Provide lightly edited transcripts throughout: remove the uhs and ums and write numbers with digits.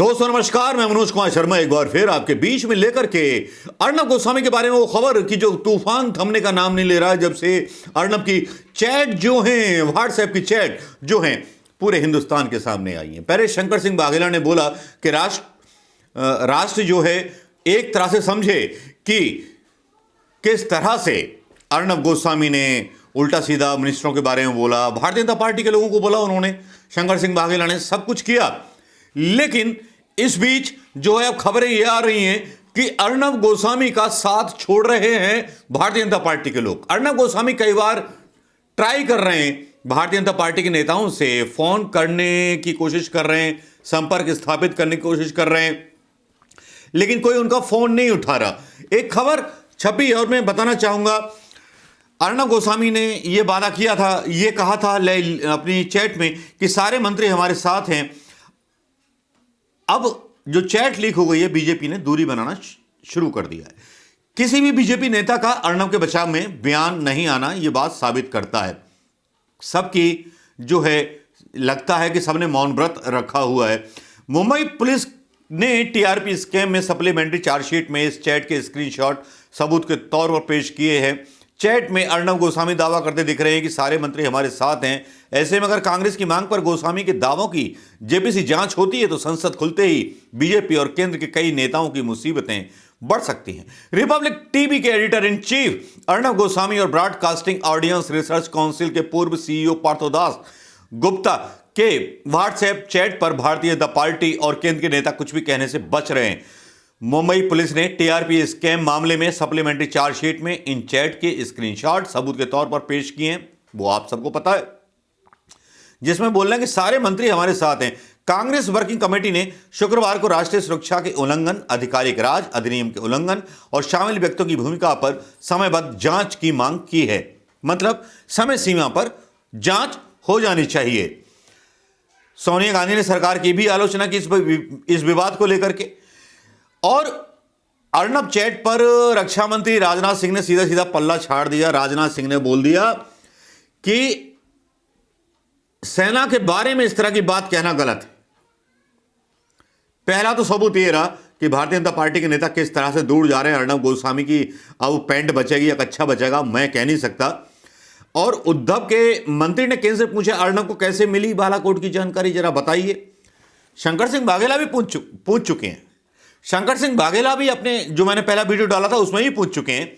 दोस्तों नमस्कार, मैं मनोज कुमार शर्मा एक बार फिर आपके बीच में लेकर के अर्नब गोस्वामी के बारे में वो खबर की जो तूफान थमने का नाम नहीं ले रहा है। जब से अर्नब की चैट जो हैं, व्हाट्सएप की चैट जो हैं, पूरे हिंदुस्तान के सामने आई हैं। पहले शंकर सिंह वाघेला ने बोला कि राष्ट्र जो है एक तरह से समझे कि किस तरह से अर्नब गोस्वामी ने उल्टा सीधा मिनिस्टरों के बारे में बोला, भारतीय जनता पार्टी के लोगों को बोला उन्होंने, शंकर सिंह वाघेला ने सब कुछ किया। लेकिन इस बीच जो है अब खबरें ये आ रही हैं कि अर्नब गोस्वामी का साथ छोड़ रहे हैं भारतीय जनता पार्टी के लोग। अर्नब गोस्वामी कई बार ट्राई कर रहे हैं भारतीय जनता पार्टी के नेताओं से, फोन करने की कोशिश कर रहे हैं, संपर्क स्थापित करने की कोशिश कर रहे हैं, लेकिन कोई उनका फोन नहीं उठा रहा। एक खबर छपी और मैं बताना चाहूंगा, अर्नब गोस्वामी ने यह वादा किया था, यह कहा था अपनी चैट में कि सारे मंत्री हमारे साथ हैं। अब जो चैट लीक हो गई है, बीजेपी ने दूरी बनाना शुरू कर दिया है। किसी भी बीजेपी नेता का अर्नब के बचाव में बयान नहीं आना यह बात साबित करता है। सबकी जो है लगता है कि सबने मौन व्रत रखा हुआ है। मुंबई पुलिस ने टीआरपी स्कैम में सप्लीमेंट्री चार्जशीट में इस चैट के स्क्रीनशॉट सबूत के तौर पर पेश किए हैं। चैट में अर्नब गोस्वामी दावा करते दिख रहे हैं कि सारे मंत्री हमारे साथ हैं। ऐसे में अगर कांग्रेस की मांग पर गोस्वामी के दावों की जेपीसी जांच होती है तो संसद खुलते ही बीजेपी और केंद्र के कई नेताओं की मुसीबतें बढ़ सकती हैं। रिपब्लिक टीवी के editor in chief Arnab Goswami और ब्रॉडकास्टिंग ऑडियंस रिसर्च काउंसिल के पूर्व सीईओ पार्थोदास गुप्ता के व्हाट्सएप चैट पर भारतीय जनता पार्टी और केंद्र के नेता कुछ भी कहने से बच रहे हैं। मुंबई पुलिस ने टीआरपी स्कैम मामले में सप्लीमेंट्री चार्जशीट में इन चैट के स्क्रीनशॉट सबूत के तौर पर पेश किए हैं, वो आप सबको पता है, जिसमें बोल रहे हैं कि सारे मंत्री हमारे साथ हैं। कांग्रेस वर्किंग कमेटी ने शुक्रवार को राष्ट्रीय सुरक्षा के उल्लंघन, आधिकारिक राज अधिनियम के उल्लंघन और शामिल व्यक्तियों की भूमिका पर समयबद्ध जांच की मांग की है। मतलब समय सीमा पर जांच हो जानी चाहिए। सोनिया गांधी ने सरकार की भी आलोचना की इस विवाद को लेकर के। और अर्नब चैट पर रक्षा मंत्री राजनाथ सिंह ने सीधा सीधा पल्ला छाड़ दिया। राजनाथ सिंह ने बोल दिया कि सेना के बारे में इस तरह की बात कहना गलत है। पहला तो सबूत यह रहा कि भारतीय जनता पार्टी के नेता किस तरह से दूर जा रहे हैं। अर्नब गोस्वामी की अब पैंट बचेगी या कच्छा बचेगा मैं कह नहीं सकता। और उद्धव के मंत्री ने केंद्र से पूछा अर्नब को कैसे मिली बालाकोट की जानकारी, जरा बताइए। शंकर सिंह वाघेला भी पूछ चुके हैं। शंकर सिंह वाघेला भी अपने जो मैंने पहला वीडियो डाला था उसमें ही पूछ चुके हैं।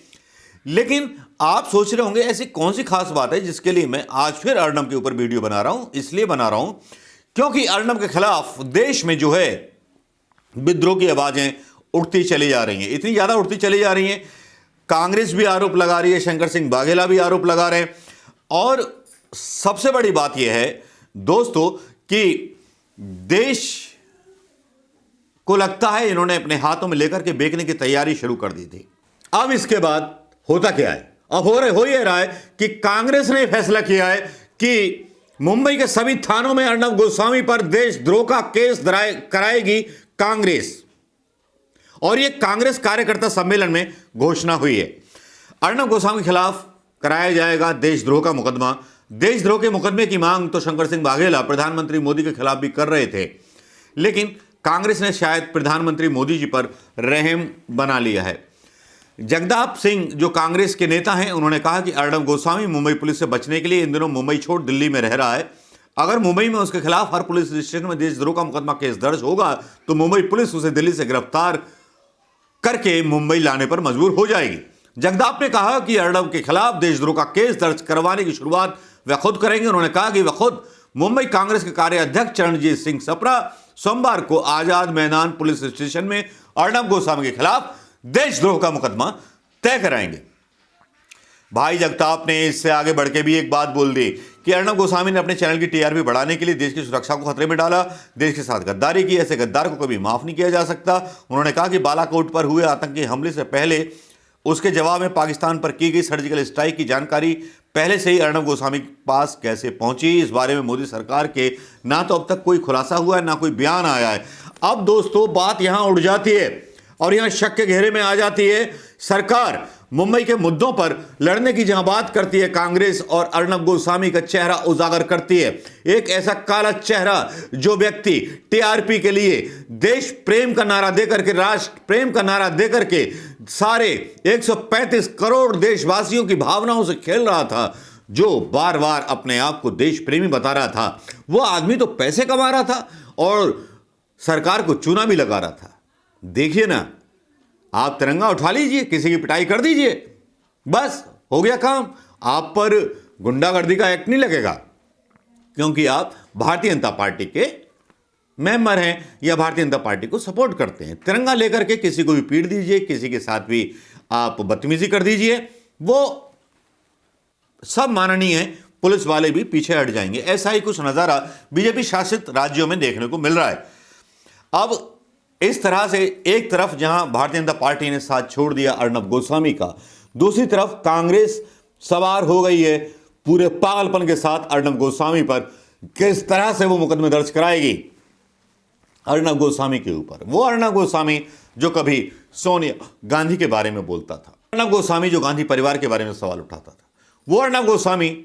लेकिन आप सोच रहे होंगे ऐसी कौन सी खास बात है जिसके लिए मैं आज फिर अर्नब के ऊपर वीडियो बना रहा हूं। इसलिए बना रहा हूं क्योंकि अर्नब के खिलाफ देश में जो है विद्रोह की आवाजें उठती चली जा रही हैं, इतनी ज्यादा उठती चली जा रही हैं। कांग्रेस भी आरोप लगा रही है, शंकर सिंह वाघेला भी आरोप लगा रहे हैं। और सबसे बड़ी बात यह है दोस्तों कि देश को लगता है इन्होंने अपने हाथों में लेकर के बेचने की तैयारी शुरू कर दी थी। अब इसके बाद होता क्या है? अब हो ये रहा है कि कांग्रेस ने फैसला किया है कि मुंबई के सभी थानों में अर्नब गोस्वामी पर देशद्रोह का केस कराएगी कांग्रेस। और यह कांग्रेस कार्यकर्ता सम्मेलन में घोषणा हुई है। अर्नब गोस्वामी के खिलाफ कराया जाएगा देशद्रोह का मुकदमा। देशद्रोह के मुकदमे की मांग तो शंकर सिंह वाघेला प्रधानमंत्री मोदी के खिलाफ भी कर रहे थे, लेकिन कांग्रेस ने शायद प्रधानमंत्री मोदी जी पर रहम बना लिया है। जगदाप सिंह जो कांग्रेस के नेता हैं, उन्होंने कहा कि अर्नब गोस्वामी मुंबई पुलिस से बचने के लिए इन दिनों मुंबई छोड़ दिल्ली में रह रहा है। अगर मुंबई में उसके खिलाफ हर पुलिस स्टेशन में देशद्रोह का मुकदमा केस दर्ज होगा तो मुंबई पुलिस उसे दिल्ली से गिरफ्तार करके मुंबई लाने पर मजबूर हो जाएगी। जगदाप ने कहा कि अर्नब के खिलाफ देशद्रोह का केस दर्ज करवाने की शुरुआत वह खुद करेंगे। उन्होंने कहा कि वह खुद मुंबई कांग्रेस के कार्याध्यक्ष चरणजीत सिंह सप्रा सोमवार को आजाद मैदान पुलिस स्टेशन में अर्नब गोस्वामी के खिलाफ देशद्रोह का मुकदमा तय कराएंगे। भाई जगताप ने इससे आगे बढ़ के भी एक बात बोल दी कि अर्नब गोस्वामी ने अपने चैनल की टीआरपी बढ़ाने के लिए देश की सुरक्षा को खतरे में डाला, देश के साथ गद्दारी की। ऐसे गद्दार को कभी माफ नहीं किया जा सकता। उन्होंने कहा कि बालाकोट पर हुए आतंकी हमले से पहले उसके जवाब में पाकिस्तान पर की गई सर्जिकल स्ट्राइक की जानकारी पहले से ही अर्नब गोस्वामी के पास कैसे पहुंची, इस बारे में मोदी सरकार के ना तो अब तक कोई खुलासा हुआ है ना कोई बयान आया है। अब दोस्तों बात यहां उड़ जाती है और यहां शक के घेरे में आ जाती है सरकार मुंबई के मुद्दों पर लड़ने की जहां बात करती है कांग्रेस और अर्नब गोस्वामी का चेहरा उजागर करती है। एक ऐसा काला चेहरा जो व्यक्ति टीआरपी के लिए देश प्रेम का नारा देकर के, राष्ट्र प्रेम का नारा देकर के सारे 135 करोड़ देशवासियों की भावनाओं से खेल रहा था, जो बार बार अपने आप को देश प्रेमी बता रहा था, वो आदमी तो पैसे कमा रहा था और सरकार को चूना भी लगा रहा था। देखिए ना, आप तिरंगा उठा लीजिए, किसी की पिटाई कर दीजिए, बस हो गया काम। आप पर गुंडागर्दी का एक्ट नहीं लगेगा, क्योंकि आप भारतीय जनता पार्टी के मेंबर हैं या भारतीय जनता पार्टी को सपोर्ट करते हैं। तिरंगा लेकर के किसी को भी पीट दीजिए, किसी के साथ भी आप बदतमीजी कर दीजिए, वो सब माननीय है, पुलिस वाले भी पीछे हट जाएंगे। ऐसा ही कुछ नजारा बीजेपी शासित राज्यों में देखने को मिल रहा है। अब इस तरह से एक तरफ जहां भारतीय जनता पार्टी ने साथ छोड़ दिया अर्नब गोस्वामी का, दूसरी तरफ कांग्रेस सवार हो गई है पूरे पागलपन के साथ अर्नब गोस्वामी पर। किस तरह से वो मुकदमे दर्ज कराएगी अर्नब गोस्वामी के ऊपर। वो अर्नब गोस्वामी जो कभी सोनिया गांधी के बारे में बोलता था, अर्नब गोस्वामी जो गांधी परिवार के बारे में सवाल उठाता था, वो अर्नब गोस्वामी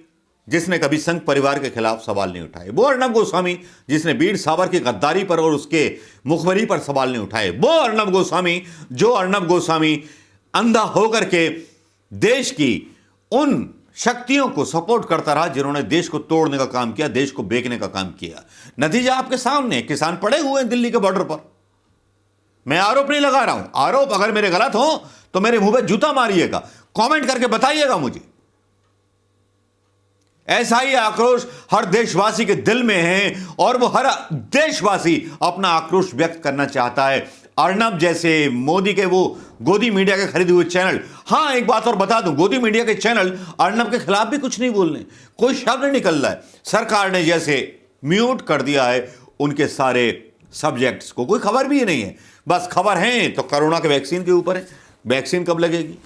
जिसने कभी संघ परिवार के खिलाफ सवाल नहीं उठाए, वो अर्नब गोस्वामी जिसने वीर सावरकर की गद्दारी पर और उसके मुखबरी पर सवाल नहीं उठाए, वो अर्नब गोस्वामी जो अर्नब गोस्वामी अंधा होकर के देश की उन शक्तियों को सपोर्ट करता रहा जिन्होंने देश को तोड़ने का काम किया, देश को बेचने का काम किया। नतीजा आपके सामने, किसान पड़े हुए हैं दिल्ली के बॉर्डर पर। मैं आरोप नहीं लगा रहा हूं, आरोप अगर मेरे गलत हो तो मेरे मुंह पे जूता मारिएगा, कमेंट करके बताइएगा मुझे। ऐसा ही आक्रोश हर देशवासी के दिल में है और वो हर देशवासी अपना आक्रोश व्यक्त करना चाहता है। अर्नब जैसे मोदी के वो गोदी मीडिया के खरीदे हुए चैनल, हां एक बात और बता दूं, गोदी मीडिया के चैनल अर्नब के खिलाफ भी कुछ नहीं बोलने, कोई शब्द नहीं निकल रहा है। सरकार ने जैसे म्यूट कर दिया है उनके सारे सब्जेक्ट्स को, कोई खबर भी नहीं है। बस खबर है तो कोरोना के वैक्सीन के ऊपर है, वैक्सीन कब लगेगी,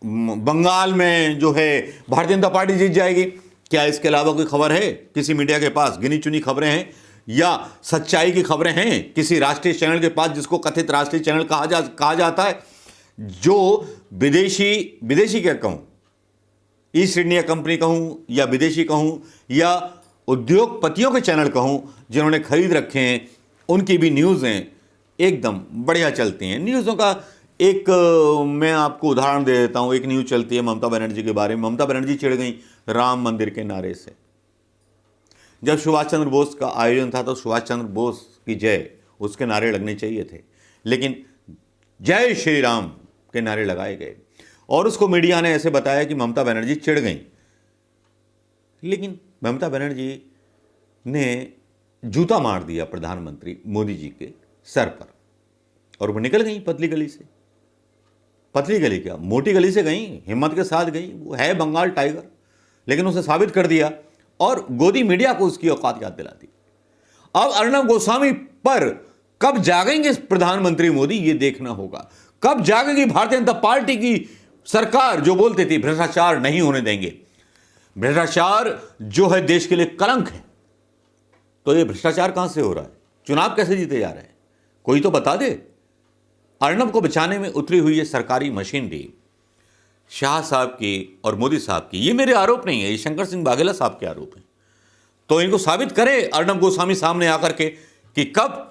बंगाल में जो है भारतीय जनता पार्टी जीत जाएगी, क्या इसके अलावा कोई खबर है किसी मीडिया के पास? गिनी चुनी खबरें हैं या सच्चाई की खबरें हैं किसी राष्ट्रीय चैनल के पास, जिसको कथित राष्ट्रीय चैनल कहा जाता है, जो विदेशी क्या कहूं, ईस्ट इंडिया कंपनी कहूं या विदेशी कहूं या उद्योगपतियों के चैनल कहूं जिन्होंने खरीद रखे हैं, उनकी भी न्यूज़ हैं एकदम बढ़िया चलती हैं। न्यूज़ों का एक मैं आपको उदाहरण दे देता हूं। एक न्यूज़ चलती है ममता बनर्जी के बारे में। ममता बनर्जी चिढ़ गई राम मंदिर के नारे से। जब सुभाष चंद्र बोस का आयोजन था तो सुभाष चंद्र बोस की जय, उसके नारे लगने चाहिए थे, लेकिन जय श्री राम के नारे लगाए गए और उसको मीडिया ने ऐसे बताया कि ममता बनर्जी चिढ़ गई। लेकिन ममता बनर्जी ने जूता मार दिया प्रधानमंत्री मोदी जी के सर पर और वो निकल गई पतली गली से। पतली गली क्या, मोटी गली से गई, हिम्मत के साथ गई। वो है बंगाल टाइगर, लेकिन उसे साबित कर दिया और गोदी मीडिया को उसकी औकात याद दिला दी। अब अर्नब गोस्वामी पर कब जागेंगे प्रधानमंत्री मोदी, ये देखना होगा। कब जागेगी भारतीय जनता पार्टी की सरकार जो बोलती थी भ्रष्टाचार नहीं होने देंगे। भ्रष्टाचार जो है देश के लिए कलंक है, तो ये भ्रष्टाचार कहां से हो रहा है? चुनाव कैसे जीते जा रहे हैं? कोई तो बता दे। अर्नब को बचाने में उतरी हुई है सरकारी मशीनरी शाह साहब की और मोदी साहब की। ये मेरे आरोप नहीं है, ये शंकर सिंह वाघेला साहब के आरोप हैं। तो इनको साबित करे अर्नब गोस्वामी सामने आकर के कि कब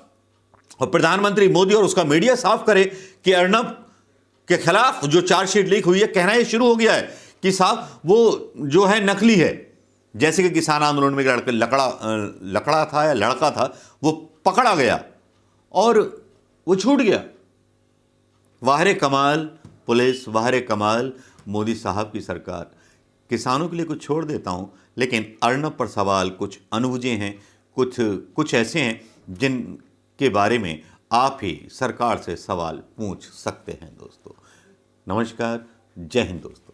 और प्रधानमंत्री मोदी और उसका मीडिया साफ करे कि अर्नब के खिलाफ जो चार्जशीट लीक हुई है, कहना ये शुरू हो गया है कि साहब वो जो है नकली है। जैसे कि किसान आंदोलन में लकड़ा था या लड़का था, वो पकड़ा गया और वो छूट गया। वाहरे कमाल पुलिस, वाहरे कमाल मोदी साहब की सरकार। किसानों के लिए कुछ छोड़ देता हूं, लेकिन अर्नब पर सवाल कुछ अनबुझे हैं, कुछ ऐसे हैं जिनके बारे में आप ही सरकार से सवाल पूछ सकते हैं। दोस्तों नमस्कार, जय हिंद दोस्तों।